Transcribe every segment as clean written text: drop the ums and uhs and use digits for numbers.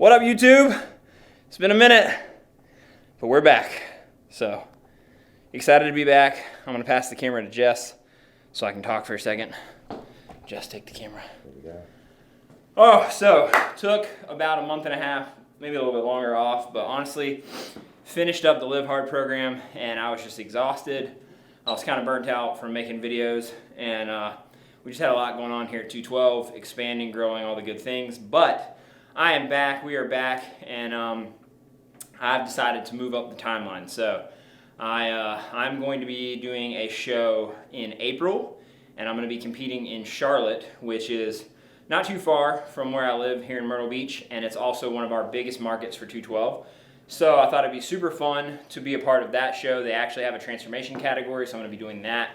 What up, YouTube? It's been a minute, but we're back. So, excited to be back. I'm gonna pass the camera to Jess so I can talk for a second. Jess, take the camera. There we go. Oh, so, took about a month and a half, maybe a little bit longer off, but honestly, finished up the Live Hard program and I was just exhausted. I was kind of burnt out from making videos, and we just had a lot going on here at 212, expanding, growing, all the good things, but I am back, we are back, and I've decided to move up the timeline. So I'm going to be doing a show in April, and I'm going to be competing in Charlotte, which is not too far from where I live here in Myrtle Beach, and it's also one of our biggest markets for 212. So I thought it'd be super fun to be a part of that show. They actually have a transformation category, so I'm going to be doing that.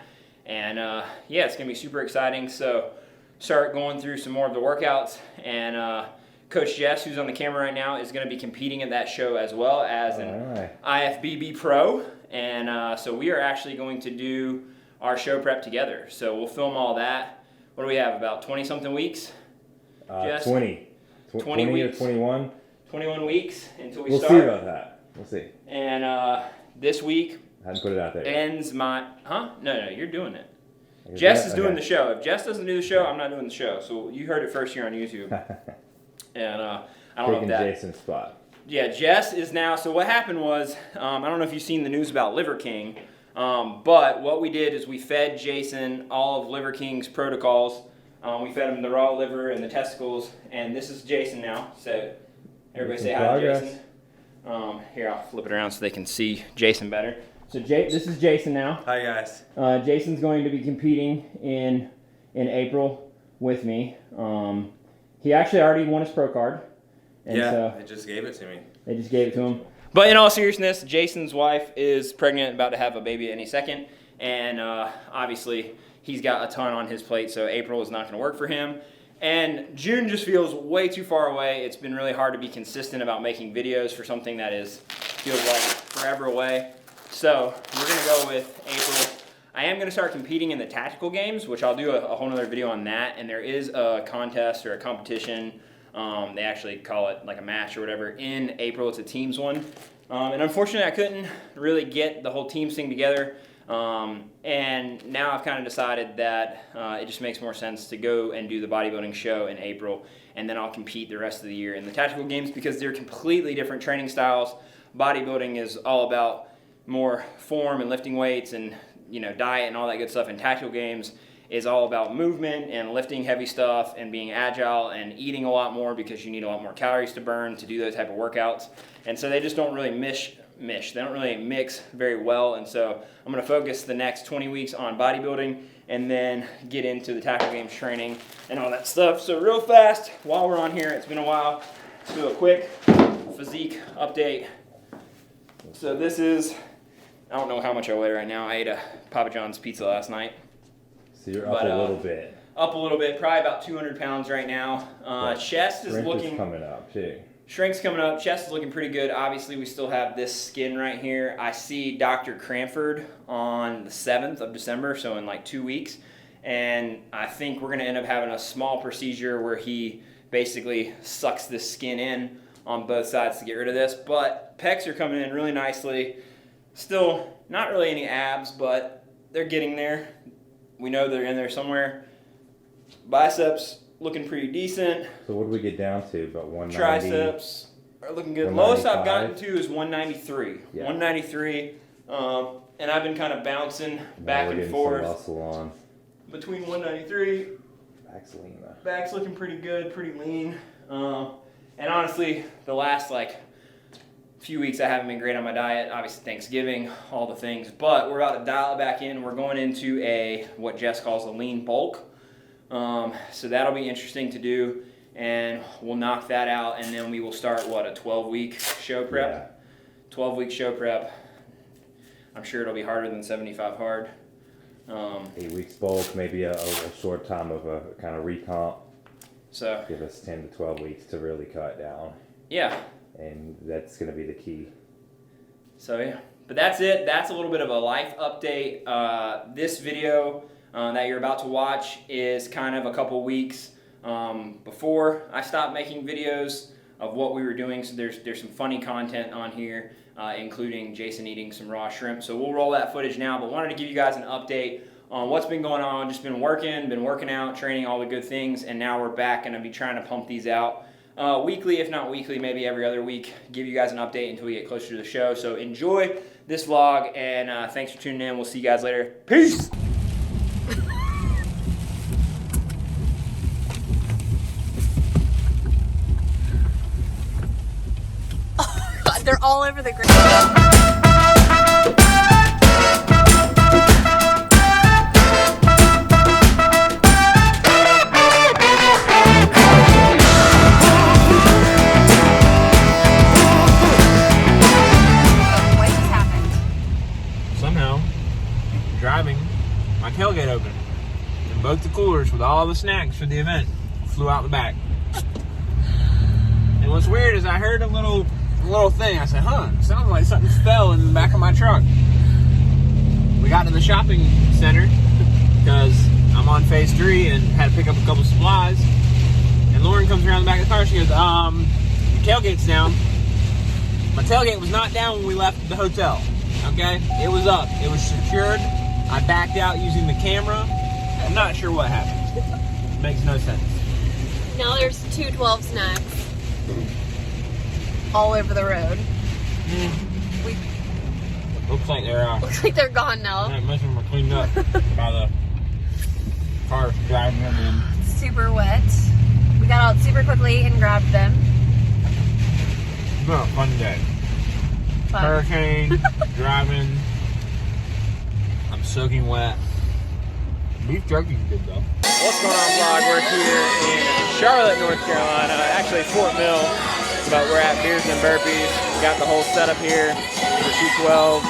And yeah, it's going to be super exciting. So start going through some more of the workouts, and Coach Jess, who's on the camera right now, is going to be competing at that show as well as an IFBB pro. And so we are actually going to do our show prep together. So we'll film all that. What do we have, about 20-something weeks? Jess? 20 weeks. or 21. 21 weeks until we start. We'll see about that. We'll see. And this week I hadn't put it out there. ends my... Huh? No, you're doing it. Jess is doing the show. If Jess doesn't do the show, I'm not doing the show. So you heard it first here on YouTube. And I don't know if that... Taking Jason's spot. Yeah, Jess is now... So what happened was, I don't know if you've seen the news about Liver King, but what we did is we fed Jason all of Liver King's protocols. We fed him the raw liver and the testicles, and this is Jason now. So everybody say hi to Jason. Here, I'll flip it around so they can see Jason better. So this is Jason now. Hi guys. Jason's going to be competing in April with me. He actually already won his pro card. And yeah, so they just gave it to me. they just gave it to him. But in all seriousness, Jason's wife is pregnant, about to have a baby any second. And obviously, he's got a ton on his plate, so April is not going to work for him. And June just feels way too far away. It's been really hard to be consistent about making videos for something that feels like forever away. So we're going to go with April. I am going to start competing in the tactical games, which I'll do a whole nother video on that. And there is a contest or a competition. They actually call it like a match or whatever in April. It's a teams one. And unfortunately, I couldn't really get the whole teams thing together. And now I've kind of decided that it just makes more sense to go and do the bodybuilding show in April. And then I'll compete the rest of the year in the tactical games because they're completely different training styles. Bodybuilding is all about more form and lifting weights and diet and all that good stuff. And tactical games is all about movement and lifting heavy stuff and being agile and eating a lot more because you need a lot more calories to burn to do those type of workouts. And so they just don't really they don't really mix very well. And so I'm going to focus the next 20 weeks on bodybuilding and then get into the tactical games training and all that stuff. So real fast, while we're on here, it's been a while, let's do a quick physique update. So this is, I don't know how much I weigh right now. I ate a Papa John's pizza last night. So you're up a little bit. Up a little bit, probably about 200 pounds right now. Chest is looking... coming up too. Shrink's coming up. Chest is looking pretty good. Obviously, we still have this skin right here. I see Dr. Cranford on the 7th of December, so in like 2 weeks. And I think we're going to end up having a small procedure where he basically sucks this skin in on both sides to get rid of this. But pecs are coming in really nicely. Still not really any abs, but they're getting there. We know they're in there somewhere. Biceps looking pretty decent. So what do we get down to? About 190? Triceps are looking good. Lowest I've gotten to is 193. Yeah. 193. And I've been kind of bouncing back and forth. Some muscle on. Between 193. Back's lean though. Back's looking pretty good, pretty lean. And honestly, the last few weeks I haven't been great on my diet. Obviously Thanksgiving, all the things. But we're about to dial it back in. We're going into what Jess calls a lean bulk. So that'll be interesting to do, and we'll knock that out, and then we will start, a 12-week show prep? Yeah. 12-week show prep. I'm sure it'll be harder than 75 hard. 8 weeks bulk, maybe a short time of a kind of recomp. So give us 10 to 12 weeks to really cut down. Yeah. And that's going to be the key. So yeah, but that's it. That's a little bit of a life update. This video that you're about to watch is kind of a couple weeks before I stopped making videos. of what we were doing. So there's some funny content on here, including Jason eating some raw shrimp. So we'll roll that footage now, but wanted to give you guys an update on what's been going on. Just been working out, training, all the good things, and now we're back and I'll be trying to pump these out weekly, if not weekly, maybe every other week. Give you guys an update until we get closer to the show. So enjoy this vlog, and thanks for tuning in. We'll see you guys later. Peace! They're all over the ground. Driving, my tailgate opened, and both the coolers with all the snacks for the event flew out the back. And what's weird is I heard a little thing. I said, sounds like something fell in the back of my truck. We got to the shopping center because I'm on phase 3 and had to pick up a couple supplies. And Lauren comes around the back of the car. She goes, your tailgate's down. My tailgate was not down when we left the hotel. Okay, it was up. It was secured. I backed out using the camera. I'm not sure what happened. It makes no sense. Now there's 212 snacks all over the road. Looks like Looks like they're gone now. Most of them are cleaned up by the cars driving them in. Super wet. We got out super quickly and grabbed them. It's been a fun day. Fun. Hurricane, driving. I'm soaking wet. Beef jerky's good though. What's going on, vlog? We're here in Charlotte, North Carolina, actually Fort Mill, but we're at Beers and Burpees. We got the whole setup here for 212.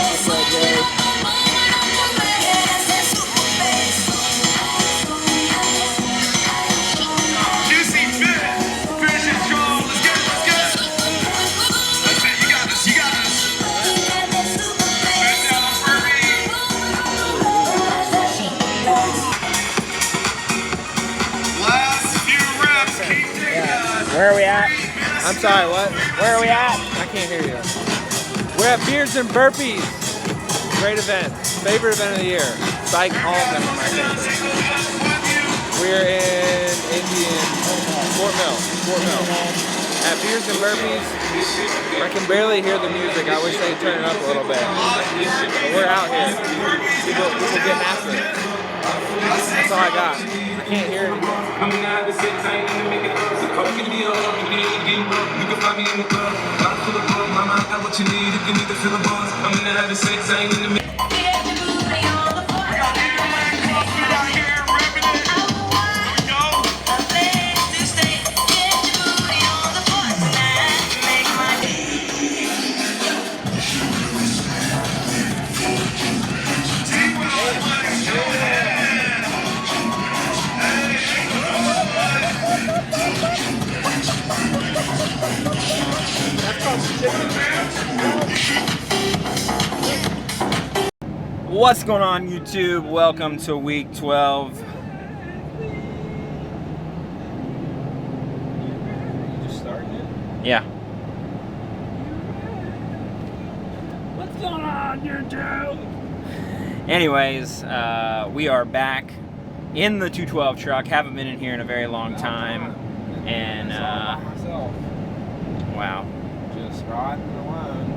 What's up, Jay? Where are we at? I'm sorry, what? Where are we at? I can't hear you. We're at Beers and Burpees. Great event. Favorite event of the year. Psych, all of them are my favorite. We're in Fort Mill. At Beers and Burpees. I can barely hear the music. I wish they'd turn it up a little bit. But we're out here. People getting after it. That's all I got. I can't hear it. What's going on, YouTube? Welcome to week 12. You just started it? Yeah. What's going on, YouTube? Anyways, we are back in the 212 truck. Haven't been in here in a very long time. And, myself. wow. Just riding alone.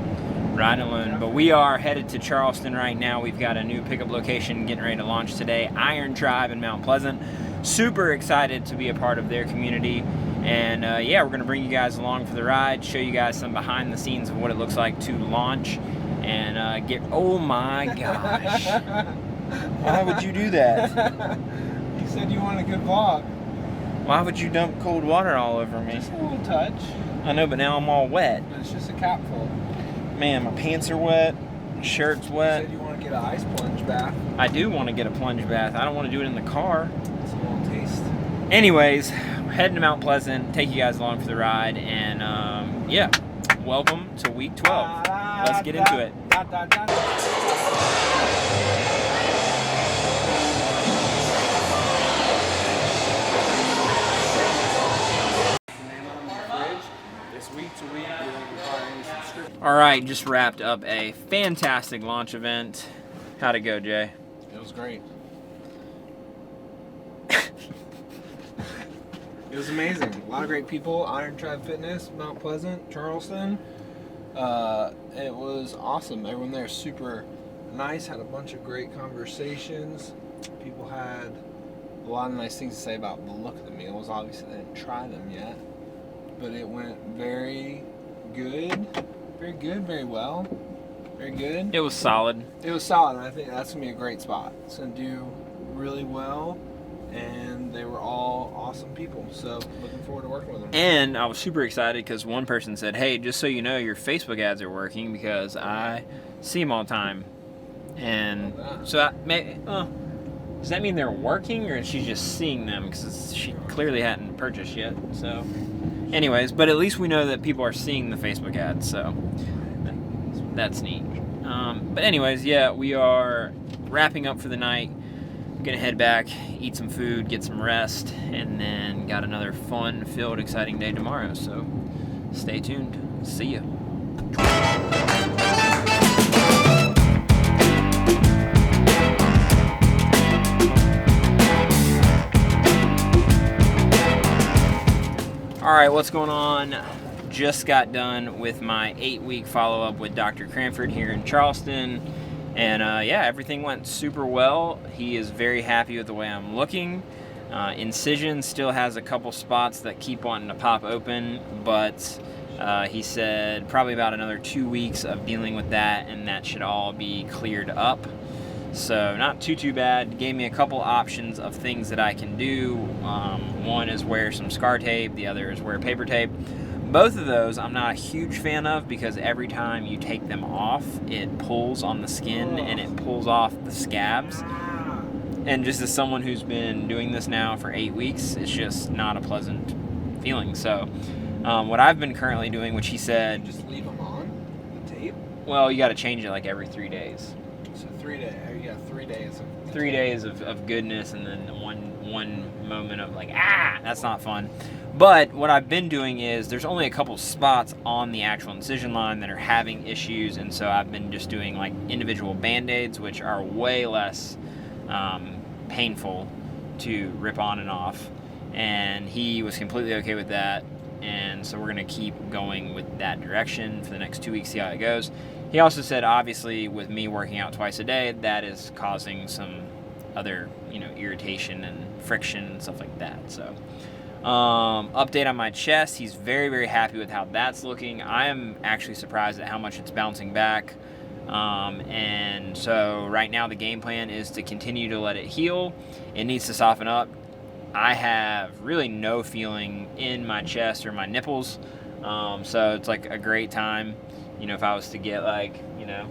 Riding alone. But we are headed to Charleston right now. We've got a new pickup location getting ready to launch today, Iron Tribe in Mount Pleasant. Super excited to be a part of their community. And yeah, we're going to bring you guys along for the ride, show you guys some behind the scenes of what it looks like to launch. And get, oh my gosh. Why would you do that? You said you want a good vlog. Why would you dump cold water all over me? Just a little touch. I know, but now I'm all wet. But it's just a capful. Man, my pants are wet, shirt's You wet. said you want to get an ice plunge bath. I do want to get a plunge bath. I don't want to do it in the car. It's a little taste. Anyways, we're heading to Mount Pleasant, take you guys along for the ride, and yeah, welcome to week 12. Let's get into it. All right, just wrapped up a fantastic launch event. How'd it go, Jay? It was great. It was amazing. A lot of great people. Iron Tribe Fitness, Mount Pleasant, Charleston. It was awesome. Everyone there super nice. Had a bunch of great conversations. People had a lot of nice things to say about the look of the meals. Obviously, they didn't try them yet, but it went very good. Very good. Very well. Very good. It was solid. It was solid, and I think that's going to be a great spot. It's going to do really well, and they were all awesome people, so looking forward to working with them. And I was super excited because one person said, hey, just so you know, your Facebook ads are working because I see them all the time. And so does that mean they're working, or is she just seeing them because she clearly hadn't purchased yet? So anyways, but at least we know that people are seeing the Facebook ads, so that's neat. But anyways, yeah, we are wrapping up for the night. Gonna head back, eat some food, get some rest, and then got another fun-filled, exciting day tomorrow. So stay tuned. See ya. All right, what's going on? Just got done with my 8-week follow-up with Dr. Cranford here in Charleston. And yeah, everything went super well. He is very happy with the way I'm looking. Incision still has a couple spots that keep wanting to pop open, but he said probably about another 2 weeks of dealing with that, and that should all be cleared up. So not too bad. Gave me a couple options of things that I can do. One is wear some scar tape, the other is wear paper tape. Both of those I'm not a huge fan of because every time you take them off, it pulls on the skin and it pulls off the scabs. And just as someone who's been doing this now for 8 weeks, it's just not a pleasant feeling. So what I've been currently doing, which he said... Just leave them on, the tape? Well, you got to change it like every 3 days. So 3 days, you got 3 days of... 3 days of goodness and then one moment of like, that's not fun. But what I've been doing is there's only a couple spots on the actual incision line that are having issues, and so I've been just doing like individual Band-Aids, which are way less painful to rip on and off. And he was completely okay with that, and so we're going to keep going with that direction for the next 2 weeks, see how it goes. He also said, obviously, with me working out twice a day, that is causing some other, irritation and friction and stuff like that. So, update on my chest. He's very, very happy with how that's looking. I am actually surprised at how much it's bouncing back. And so right now the game plan is to continue to let it heal. It needs to soften up. I have really no feeling in my chest or my nipples. So it's like a great time. If I was to get like, Nah,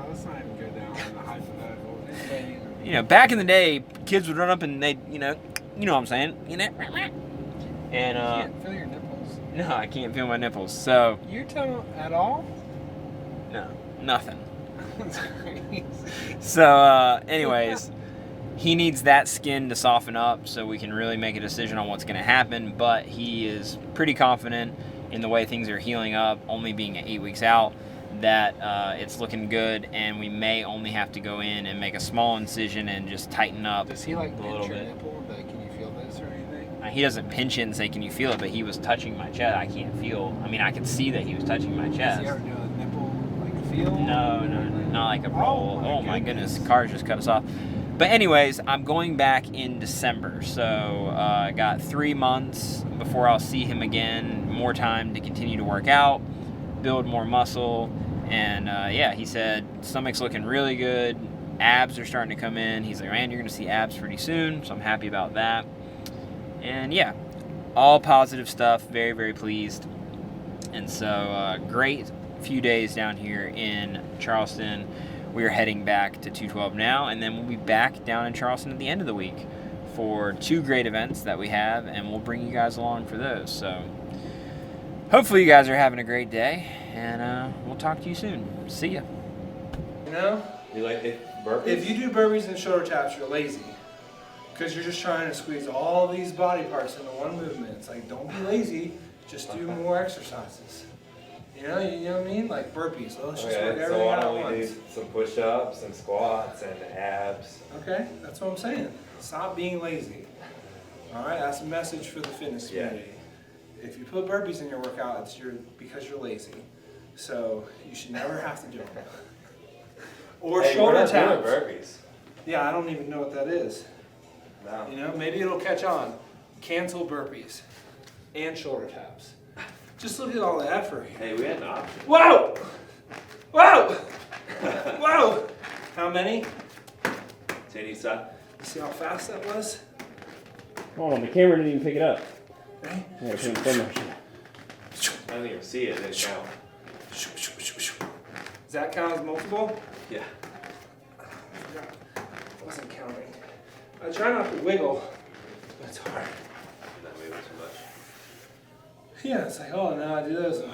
let's not even go down on the hypothetical. back in the day, kids would run up and they'd, you know what I'm saying, And You can't feel your nipples. no, I can't feel my nipples. So You're telling at all? no, nothing. That's crazy. So anyways, he needs that skin to soften up so we can really make a decision on what's going to happen. But he is pretty confident in the way things are healing up, only being 8 weeks out, that it's looking good, and we may only have to go in and make a small incision and just tighten up Does he like a pinch little your bit. nipple and be like, can you feel this or anything? He doesn't pinch it and say, can you feel it? But he was touching my chest. I can't feel. I mean, I can see that he was touching my Does chest. he ever do a nipple like feel? No, not like a roll. Oh my goodness, cars just cut us off. But anyways, I'm going back in December, so I got 3 months before I'll see him again, more time to continue to work out, build more muscle, and yeah, he said stomach's looking really good, abs are starting to come in. He's like, man, you're going to see abs pretty soon, so I'm happy about that. And yeah, all positive stuff, very, very pleased. And so great few days down here in Charleston. We are heading back to 212 now, and then we'll be back down in Charleston at the end of the week for 2 great events that we have, and we'll bring you guys along for those. So hopefully you guys are having a great day, and we'll talk to you soon. See ya. You like the burpees? If you do burpees and shoulder taps, you're lazy. Because you're just trying to squeeze all these body parts into one movement. It's like, don't be lazy, just do more exercises. You know what I mean? Like burpees. So let's just work Okay, everything so why out don't at we do once. some push-ups, some squats, and abs? Okay, that's what I'm saying. Stop being lazy. All right, that's a message for the fitness Yeah. community. If you put burpees in your workout, it's because you're lazy. So you should never have to do them. Or Hey, shoulder we're not doing taps. burpees. Yeah, I don't even know what that is. No. You know, maybe it'll catch on. Cancel burpees and shoulder taps. Just look at all the effort here. Hey, we had an option. Whoa! Whoa! Whoa! How many? Tenisa. You see how fast that was? Hold on, the camera didn't even pick it up. Right? I gotta put it in slow motion. I don't even see it. It didn't count. Does that count as multiple? Yeah. I forgot. I wasn't counting. I try not to wiggle, but it's hard. You're not moving too much. Yeah, it's like, oh, now I do those. And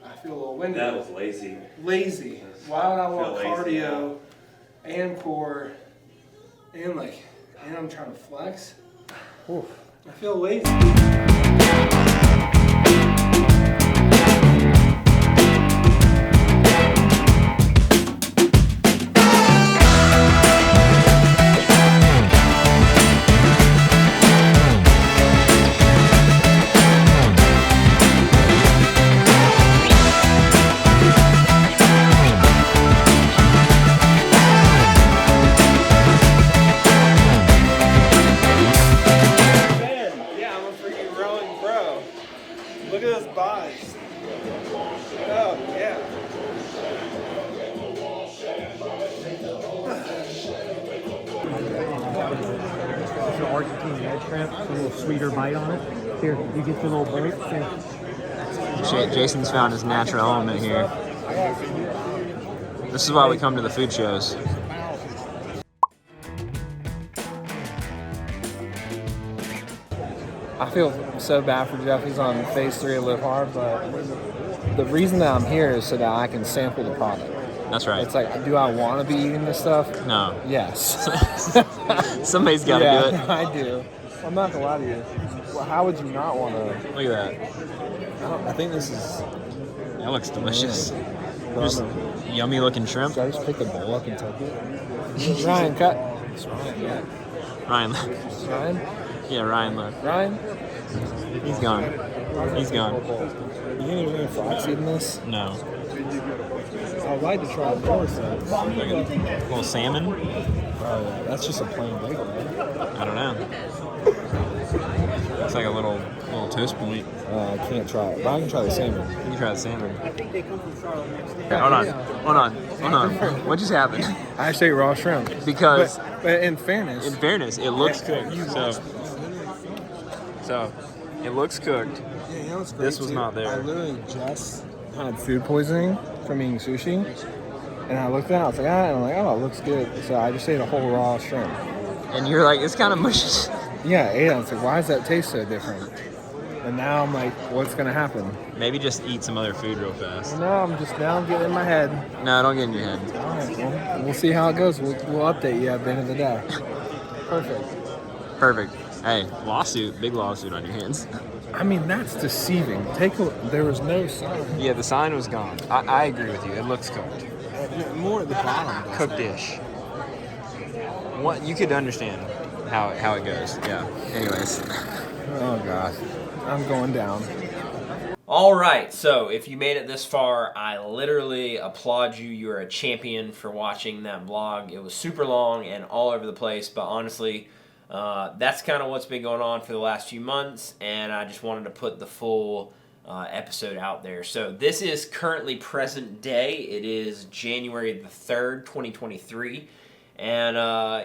I feel a little winded. That was lazy. Lazy. Why would I want Feel lazy cardio and core and I'm trying to flex? Oof. I feel lazy. Yeah, I'm a freaking rowing pro. Look at those buys. Oh, yeah. It's an Argentine red shrimp, a little sweeter bite on it. Here, you get the little boat. Here. Jason's found his natural element here. This is why we come to the food shows. I feel so bad for Jeff. He's on phase 3 of Live Hard, but the reason that I'm here is so that I can sample the product. That's right. It's like, do I want to be eating this stuff? No. Yes. Somebody's got to yeah, do it. I do. I'm not gonna lie to you. Well, how would you not want to? Look at that. I think this is. That looks delicious. Yeah. Just yummy looking shrimp. Should I just pick the bowl up and take it? Ryan, cut. It's Ryan. Yeah. Ryan. Ryan. Yeah, Ryan, look. Ryan. He's gone. He's gone. You ain't even flaxseed in this? No. I'd like to try more things. Little salmon? Oh, that's just a plain bagel, right? I don't know. Looks like a little toast point. I can't try it, but I can try the salmon. You can try the salmon. Okay, hold on. What just happened? I say raw shrimp. Because But in fairness, it looks cooked. So it looks cooked. yeah, you know what's great This was too? not there. I literally just had food poisoning from eating sushi, and I looked at it, I was like, and I'm like, oh, it looks good. So I just ate a whole raw shrimp. And you're like, it's kind of mushy. Yeah, I ate it. I was like, why does that taste so different? And now I'm like, what's gonna happen? Maybe just eat some other food real fast. Well, now I'm getting in my head. No, don't get in your head. All right, well, we'll see how it goes. We'll update you at the end of the day. Perfect. Hey, big lawsuit on your hands. I mean, that's deceiving. There was no sign. Yeah, the sign was gone. I agree with you. It looks cooked. More at the bottom. doesn't Cooked dish. What you could understand how it goes. Yeah. Anyways. it? Oh gosh, I'm going down. All right, so if you made it this far, I literally applaud you. You're a champion for watching that vlog. It was super long and all over the place, but honestly, that's kind of what's been going on for the last few months, and I just wanted to put the full episode out there. So this is currently present day. It is January the 3rd, 2023. And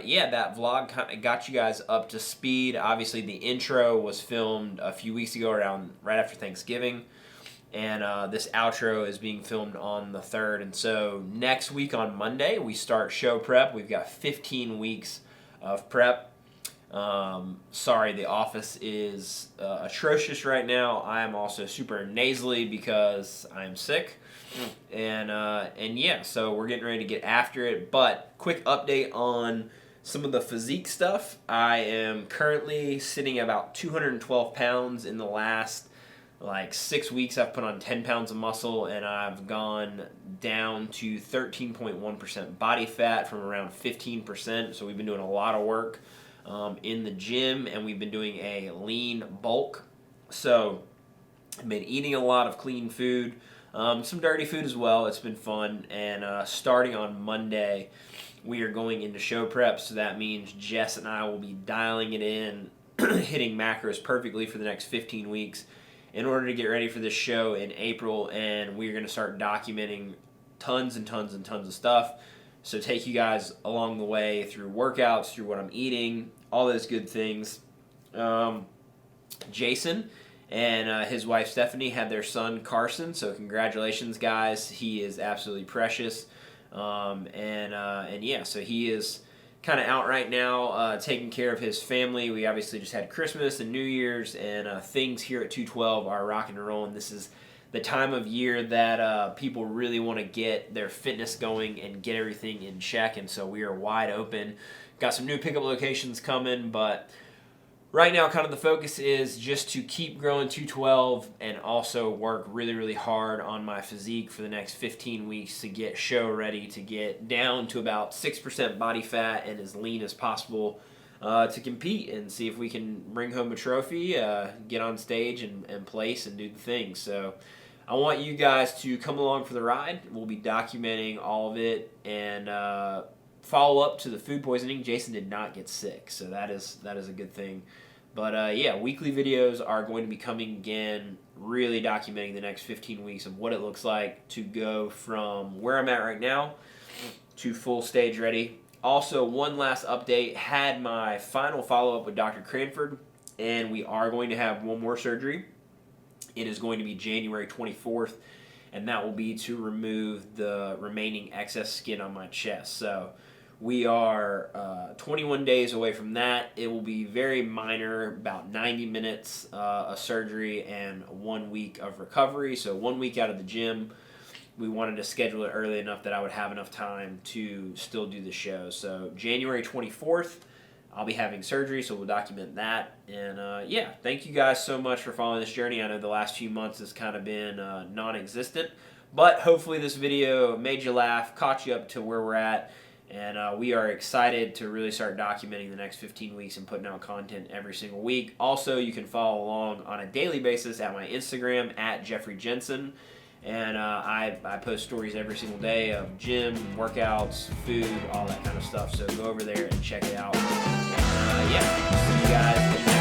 yeah, that vlog kind of got you guys up to speed. Obviously, the intro was filmed a few weeks ago, right after Thanksgiving. And this outro is being filmed on the 3rd. And so next week on Monday, we start show prep. We've got 15 weeks of prep. Sorry, the office is atrocious right now. I am also super nasally because I'm sick. And yeah, so we're getting ready to get after it. But quick update on some of the physique stuff. I am currently sitting at about 212 pounds in the last like 6 weeks, I've put on 10 pounds of muscle, and I've gone down to 13.1% body fat from around 15%. So we've been doing a lot of work in the gym, and we've been doing a lean bulk. So I've been eating a lot of clean food, some dirty food as well. It's been fun. And starting on Monday, we are going into show prep. So that means Jess and I will be dialing it in, hitting macros perfectly for the next 15 weeks in order to get ready for this show in April. And we're going to start documenting tons and tons and tons of stuff. So take you guys along the way through workouts, through what I'm eating, all those good things. Jason and his wife Stephanie had their son Carson, so congratulations, guys. He is absolutely precious. And yeah, so he is kind of out right now taking care of his family. We obviously just had Christmas and New Year's, and things here at 212 are rocking and rolling. This is the time of year that people really want to get their fitness going and get everything in check, and so we are wide open. Got some new pickup locations coming, but right now kind of the focus is just to keep growing 212 and also work really, really hard on my physique for the next 15 weeks to get show ready, to get down to about 6% body fat and as lean as possible to compete and see if we can bring home a trophy, get on stage and place and do the thing. So I want you guys to come along for the ride. We'll be documenting all of it and follow up to the food poisoning. Jason did not get sick, so that is a good thing. But yeah, weekly videos are going to be coming again, really documenting the next 15 weeks of what it looks like to go from where I'm at right now to full stage ready. Also, one last update, had my final follow-up with Dr. Cranford, and we are going to have one more surgery. It is going to be January 24th, and that will be to remove the remaining excess skin on my chest. So we are 21 days away from that. It will be very minor, about 90 minutes of surgery and 1 week of recovery. So 1 week out of the gym. We wanted to schedule it early enough that I would have enough time to still do the show. So January 24th, I'll be having surgery, so we'll document that. And yeah, thank you guys so much for following this journey. I know the last few months has kind of been non-existent, but hopefully this video made you laugh, caught you up to where we're at. And we are excited to really start documenting the next 15 weeks and putting out content every single week. Also, you can follow along on a daily basis at my Instagram, at Jeffrey Jensen. And I post stories every single day of gym, workouts, food, all that kind of stuff. So go over there and check it out. Yeah, see you guys.